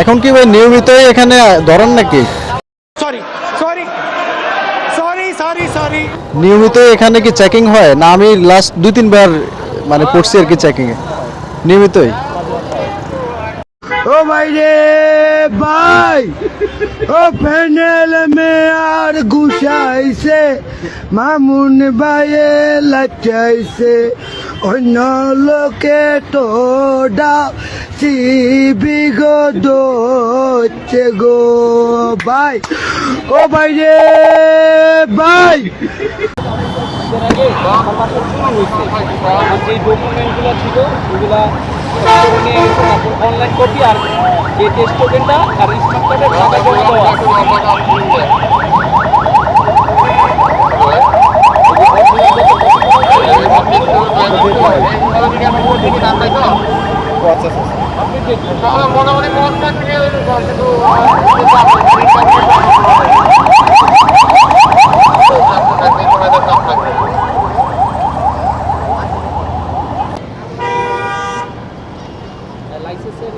এখন কি ভাই নিয়মিতই এখানে ধরেন নাকি? Sorry sorry sorry sorry sorry নিয়মিত এখানে কি চেকিং হয় না? আমি লাস্ট 2-3 বার মানে পড়ছি আর কি চেকিং এ নিয়মিতই। ও ভাই রে ভাই, ও প্যানেল মে আর ঘুষাইছে, মামুন ভাইয়ে লাচাইছে, অন্য লোকে তো বিগত হচ্ছে গো ভাই। ও ভাই রে ভাই, যে ডকুমেন্টগুলো ছিল ওগুলা নিয়ে গেছে, তারপর অনলাইন কপি আর যে টেস্ট টোকেনটা আর স্মার্ট কার্ডের টাকা জমা লাইসেন্সের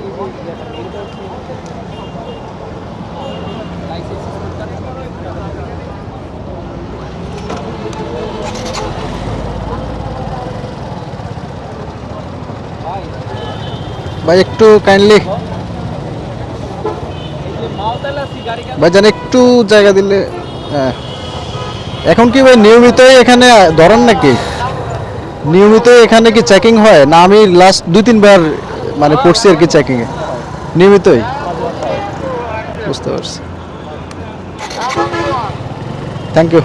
ভাই একটু কাইন্ডলি ভাইজান একটু জায়গা দিলে। হ্যাঁ, এখন কি ভাই নিয়মিতই এখানে ধরেন নাকি? নিয়মিত এখানে কি চেকিং হয় না? আমি লাস্ট 2-3 বার মানে পড়ছি আর কি চেকিং এ নিয়মিতই। বুঝতে পারছি, থ্যাংক ইউ।